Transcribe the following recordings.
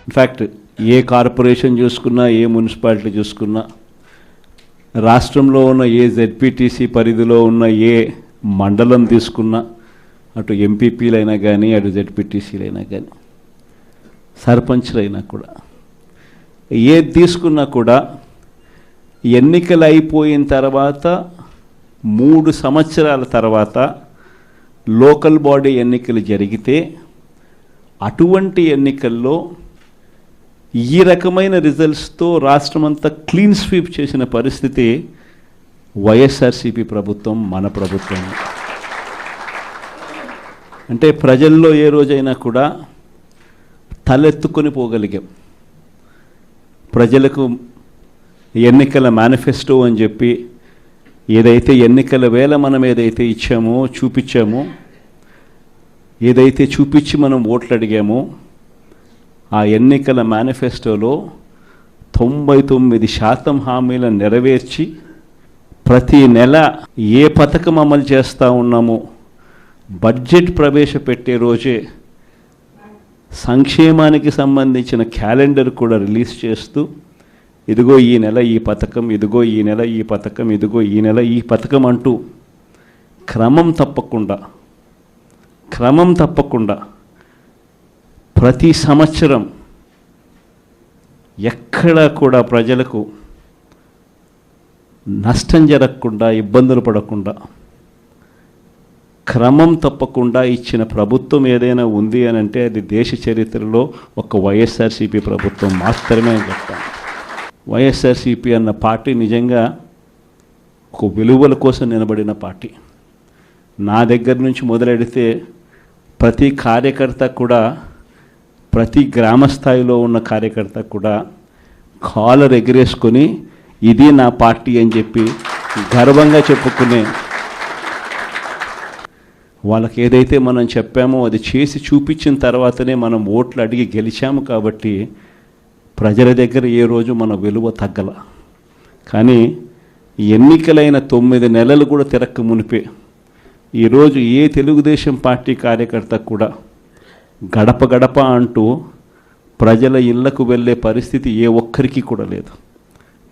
In fact ఏ corporation చూసుకున్నా, ఏ municipality చూసుకున్నా, రాష్ట్రంలో ఉన్న ఏ జెడ్పీటీసీ పరిధిలో ఉన్న ఏ మండలం తీసుకున్నా, అటు ఎంపీపీలైనా కానీ, అటు జెడ్పీటీసీలైనా కానీ, సర్పంచ్లైనా కూడా, ఏది తీసుకున్నా కూడా ఎన్నికలు అయిపోయిన తర్వాత 3 సంవత్సరాల తర్వాత లోకల్ బాడీ ఎన్నికలు జరిగితే అటువంటి ఎన్నికల్లో ఈ రకమైన రిజల్ట్స్తో రాష్ట్రమంతా క్లీన్ స్వీప్ చేసిన పరిస్థితి వైఎస్ఆర్సీపీ ప్రభుత్వం, మన ప్రభుత్వం. అంటే ప్రజల్లో ఏ రోజైనా కూడా తలెత్తుకొని పోగలిగాం. ప్రజలకు ఎన్నికల మేనిఫెస్టో అని చెప్పి ఏదైతే ఎన్నికల వేళ మనం ఏదైతే ఇచ్చామో, చూపించామో, ఏదైతే చూపించి మనం ఓట్లు అడిగామో, ఆ ఎన్నికల మేనిఫెస్టోలో 99% హామీలను నెరవేర్చి ప్రతి నెల ఏ పథకం అమలు చేస్తూ ఉన్నామో బడ్జెట్ ప్రవేశపెట్టే రోజే సంక్షేమానికి సంబంధించిన క్యాలెండర్ కూడా రిలీజ్ చేస్తూ, ఇదిగో ఈ నెల ఈ పథకం, ఇదిగో ఈ నెల ఈ పథకం, ఇదిగో ఈ నెల ఈ పథకం అంటూ క్రమం తప్పకుండా ప్రతి సంవత్సరం ఎక్కడా కూడా ప్రజలకు నష్టం జరగకుండా, ఇబ్బందులు పడకుండా, క్రమం తప్పకుండా ఇచ్చిన ప్రభుత్వం ఏదైనా ఉంది అని అంటే అది దేశ చరిత్రలో ఒక వైఎస్ఆర్సీపీ ప్రభుత్వం మాత్రమే అని చెప్తాను. వైఎస్ఆర్సీపీ అన్న పార్టీ నిజంగా ఒక విలువల కోసం నిలబడిన పార్టీ. నా దగ్గర నుంచి మొదలెడితే ప్రతి కార్యకర్త కూడా, ప్రతి గ్రామ స్థాయిలో ఉన్న కార్యకర్త కూడా కాలర్ ఎగిరేసుకొని ఇది నా పార్టీ అని చెప్పి గర్వంగా చెప్పుకునే, వాళ్ళకి ఏదైతే మనం చెప్పామో అది చేసి చూపించిన తర్వాతనే మనం ఓట్లు అడిగి గెలిచాము. కాబట్టి ప్రజల దగ్గర ఏ రోజు మన విలువ తగ్గల. కానీ ఎన్నికలైన 9 నెలలు కూడా తిరక్క మునిపే ఈరోజు ఏ తెలుగుదేశం పార్టీ కార్యకర్త కూడా గడప గడప అంటూ ప్రజల ఇళ్లకు వెళ్ళే పరిస్థితి ఏ ఒక్కరికి కూడా లేదు,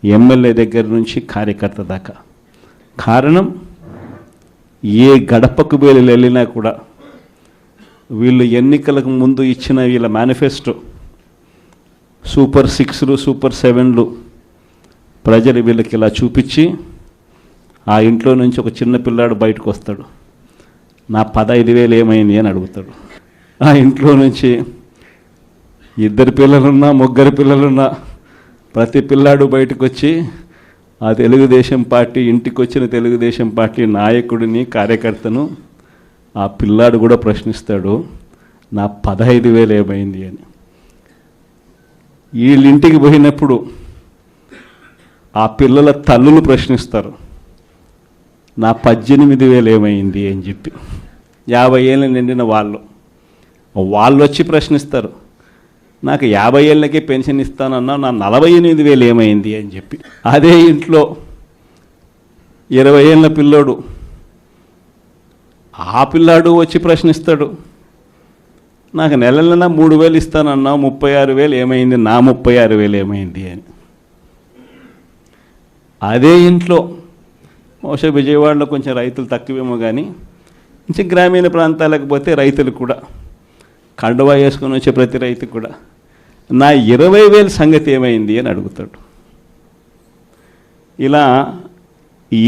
ఎమ్మెల్యే దగ్గర నుంచి కార్యకర్త దాకా. కారణం, ఏ గడపకు వెళ్ళినా కూడా వీళ్ళు ఎన్నికలకు ముందు ఇచ్చిన వీళ్ళ మేనిఫెస్టో సూపర్ 6లు, సూపర్ 7లు ప్రజలు వీళ్ళకి ఇలా చూపించి, ఆ ఇంట్లో నుంచి ఒక చిన్న పిల్లాడు బయటకు వస్తాడు, నా 15,000 ఏమైంది అని అడుగుతాడు. ఆ ఇంట్లో నుంచి 2 పిల్లలున్నా, 3 పిల్లలున్నా ప్రతి పిల్లాడు బయటకు వచ్చి ఆ తెలుగుదేశం పార్టీ ఇంటికి వచ్చిన తెలుగుదేశం పార్టీ నాయకుడిని, కార్యకర్తను ఆ పిల్లాడు కూడా ప్రశ్నిస్తాడు, నా 15,000 ఏమైంది అని. వీళ్ళింటికి పోయినప్పుడు ఆ పిల్లల తల్లులు ప్రశ్నిస్తారు, నా 18,000 ఏమైంది అని చెప్పి. 50 ఏళ్ళు నిండిన వాళ్ళు వచ్చి ప్రశ్నిస్తారు, నాకు 50 ఏళ్ళకే పెన్షన్ ఇస్తానన్నా నా 48,000 ఏమైంది అని చెప్పి. అదే ఇంట్లో 20 ఏళ్ళ పిల్లోడు, ఆ పిల్లాడు వచ్చి ప్రశ్నిస్తాడు, నాకు నెల 3,000 ఇస్తానన్నా 36,000 ఏమైంది, నా 36,000 ఏమైంది అని. అదే ఇంట్లో బహుశా విజయవాడలో కొంచెం రైతులు తక్కువేమో కానీ కొంచెం గ్రామీణ ప్రాంతాలకు పోతే రైతులు కూడా, కండువా వేసుకొని వచ్చే ప్రతి రైతు కూడా నా 20,000 సంగతి ఏమైంది అని అడుగుతాడు. ఇలా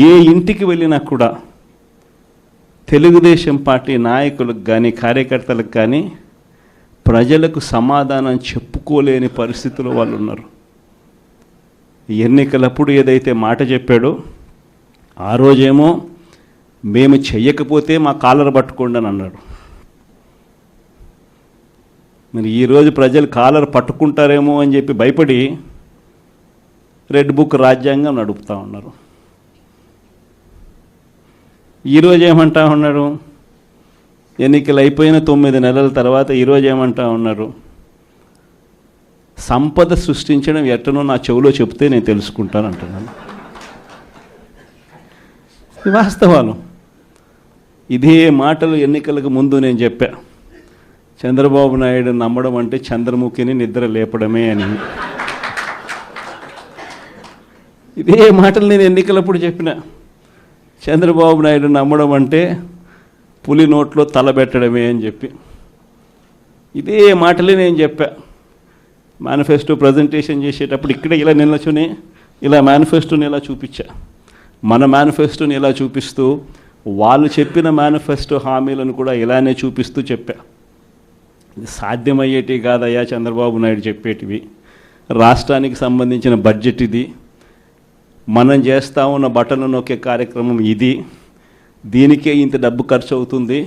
ఏ ఇంటికి వెళ్ళినా కూడా తెలుగుదేశం పార్టీ నాయకులకు కానీ, కార్యకర్తలకు కానీ ప్రజలకు సమాధానం చెప్పుకోలేని పరిస్థితిలో వాళ్ళు ఉన్నారు. ఎన్నికలప్పుడు ఏదైతే మాట చెప్పాడో ఆ రోజేమో మేము చెయ్యకపోతే మా కాలర్ పట్టుకోండి అని అన్నాడు. మరి ఈరోజు ప్రజలు కాలర్ పట్టుకుంటారేమో అని చెప్పి భయపడి రెడ్ బుక్ రాజ్యాంగం నడుపుతూ ఉన్నారు. ఈరోజు ఏమంటా ఉన్నారు, ఎన్నికలు అయిపోయిన 9 నెలల తర్వాత ఈరోజు ఏమంటా ఉన్నారు, సంపద సృష్టించడం ఎట్టనో నా చెవిలో చెప్తే నేను తెలుసుకుంటాను అంటున్నాను. వాస్తవాలు. ఇదే మాటలు ఎన్నికలకు ముందు నేను చెప్పా. చంద్రబాబు నాయుడు నమ్మడం అంటే చంద్రముఖిని నిద్ర లేపడమే అని. ఇదే మాటలు నేను ఎన్నికలప్పుడు చెప్పిన. చంద్రబాబు నాయుడు నమ్మడం అంటే పులి నోట్లో తలబెట్టడమే అని చెప్పి ఇదే మాటలే నేను చెప్పా. మేనిఫెస్టో ప్రజెంటేషన్ చేసేటప్పుడు ఇక్కడే ఇలా నిల్చుని ఇలా మేనిఫెస్టోని ఇలా చూపించా. మన మేనిఫెస్టోని ఇలా చూపిస్తూ వాళ్ళు చెప్పిన మేనిఫెస్టో హామీలను కూడా ఇలానే చూపిస్తూ చెప్పా. ఇది సాధ్యమయ్యేటివి కాదయ్యా చంద్రబాబు నాయుడు చెప్పేటివి. రాష్ట్రానికి సంబంధించిన బడ్జెట్ ఇది, మనం చేస్తూ ఉన్న బటన్లు నొక్కే కార్యక్రమం ఇది, దీనికే ఇంత డబ్బు ఖర్చు అవుతుంది.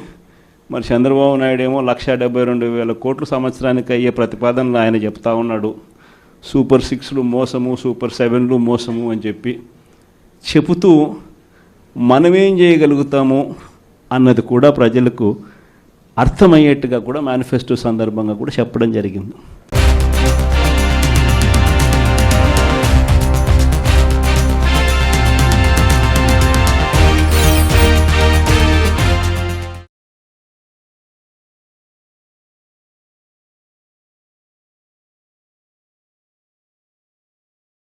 మరి చంద్రబాబు నాయుడు ఏమో 1,72,000 కోట్లు సంవత్సరానికి అయ్యే ప్రతిపాదనలు ఆయన చెప్తా ఉన్నాడు. సూపర్ 6లు మోసము, సూపర్ 7లు మోసము అని చెప్పి చెబుతూ మనమేం చేయగలుగుతాము అన్నది కూడా ప్రజలకు అర్థమయ్యేట్టుగా కూడా మేనిఫెస్టో సందర్భంగా కూడా చెప్పడం జరిగింది.